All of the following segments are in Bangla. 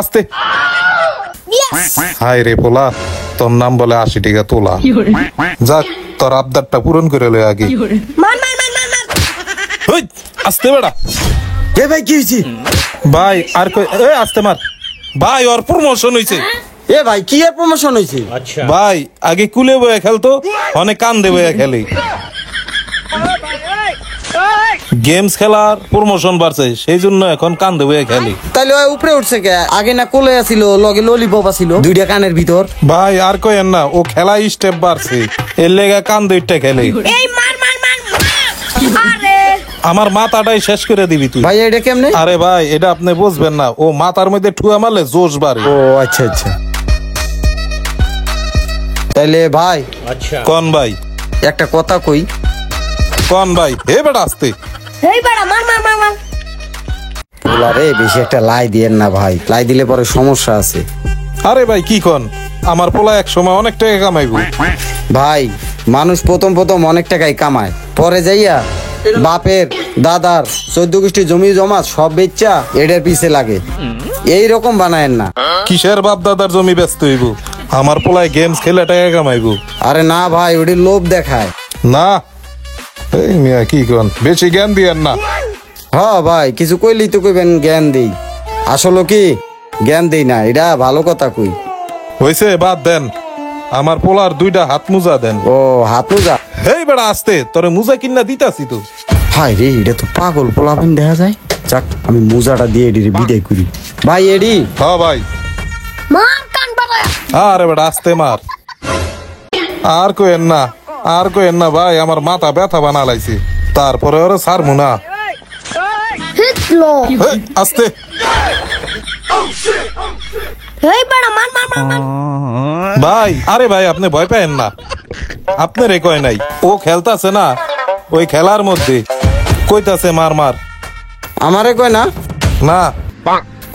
আস্তে। হাই রে পোলা, তোর নাম বলে 80 টাকা তোলা। যাক, তোর আবদারটা পূরণ করে লই আগে। আস্তে বেড়া। এ ভাই কি হয়েছে? ভাই আর কই আস্তে মার। ভাই ওর প্রমোশন হইছে। এ ভাই কি এর প্রমোশন হয়েছে? ভাই আগে কুলে বয়ে খেলতো, অনেক কান্দে বয়ে খেলে। গেমস খেলার প্রমোশন বাড়ছে, সেই জন্য এখন কান্দে বয়ে খেলি। তাইলে ওই উপরে উঠছে কে? আগে না কোলে আছিল, লগে ললিপপ আছিল দুইটা কানের ভিতর। ভাই আর কইেন না, ও খেলা স্টেপ বাড়ছে, এর লেগে কান্দে উঠতে খেলে। আমার মাথাটাই শেষ করে দিবি তুই। ভাই এটা কেমনে? আরে ভাই এটা আপনি বুঝবেন না, ও মাথার মধ্যে ঠুয়া মারলে জোশ বাড়ে। ও আচ্ছা আচ্ছা। তাইলে ভাই কোন ভাই? একটা কথা কই। কোন ভাই? হে বেটা আস্তে। পোলা রে বেশি একটা লাই দিয়েন না ভাই, লাই দিলে পরে সমস্যা আছে। আরে ভাই কি কোন? আমার পোলা এক সময় অনেক টাকা কামাইবো। ভাই মানুষ প্রথম প্রথম অনেক টাকাই কামায়, পরে যাইয়া বাপের দাদার 14 গোষ্ঠী জমি জমা সব বেচা এটার পিছে লাগে। এই রকম বানায়েন না। কিসের বাপ দাদার জমি ব্যস্ত হইব? আমার পোলায় গেমস খেলে টাকা কামাইবো। আরে না ভাই, ওটি লোভ দেখায়। না এই মিয়া কি কোন, বেশি জ্ঞান দিয়েন না। হ্যাঁ ভাই, কিছু কইলেই তো কইবেন জ্ঞান দেই, আসলে কি জ্ঞান দেই না, এটা ভালো কথা কই। হইছে বাদ দেন, আমার পোলার 2টা হাত মুজা দেন। ও হাত মোজা? হেই বেড়া আস্তে, তোরে মুজা কিনা দিতাছি তো। হাই রে, এটা তো পাগল পোলাপেন দেখা যায়। যাক আমি মোজাটা দিয়ে এডি বিদায় করি। ভাই এডি। হ্যাঁ ভাই। আরে বেড়া আস্তে মার। আর কইেন না, আর কইেন না ভাই, আমার মাথা ব্যথা বানা লাইছে। তারপরে ওরে ছাড়মু না। হেই, আস্তে। ভাই আরে ভাই আপনি ভয় পায়েন না, আপনার এ কয় নাই, ও খেলতাছে না ওই খেলার মধ্যে, কইতাছে মার মার। আমারে কয় না? না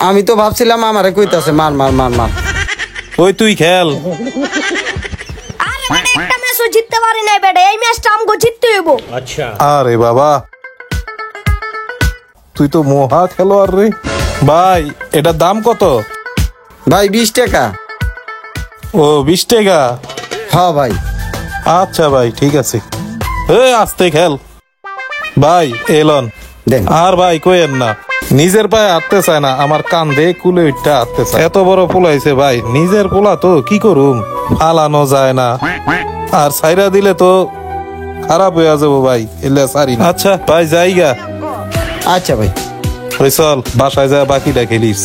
আমি তো ভাবছিলাম আমারে কইতাছে মার মার মার মার। ওই তুই খেল। জিততে পারি নাই বেটা, এই ম্যাচটা আমগো জিততে হইব। আচ্ছা আরে বাবা, তুই তো মহা খেলোয়াড় রে। ভাই এটার দাম কত? ভাই 20 টাকা। ও 20 টাকা? হ্যাঁ ভাই। আচ্ছা ভাই ঠিক আছে। আস্তে খেল ভাই, এলন দেন। আর ভাই কইেন না, নিজের পায়ে হাঁটতে চায় না, আমার কান্দে কুলে উঠতে হাঁটতে চায়। এত বড় পোলাইছে ভাই, নিজের পোলা তো কি করুম, ফালানো যায় না, আর সাইরা দিলে তো খারাপ হয়ে যাবো ভাই, এলে সারি। আচ্ছা ভাই জায়গা। আচ্ছা ভাই। চল বাসায় যা বাকিটা খেলিস।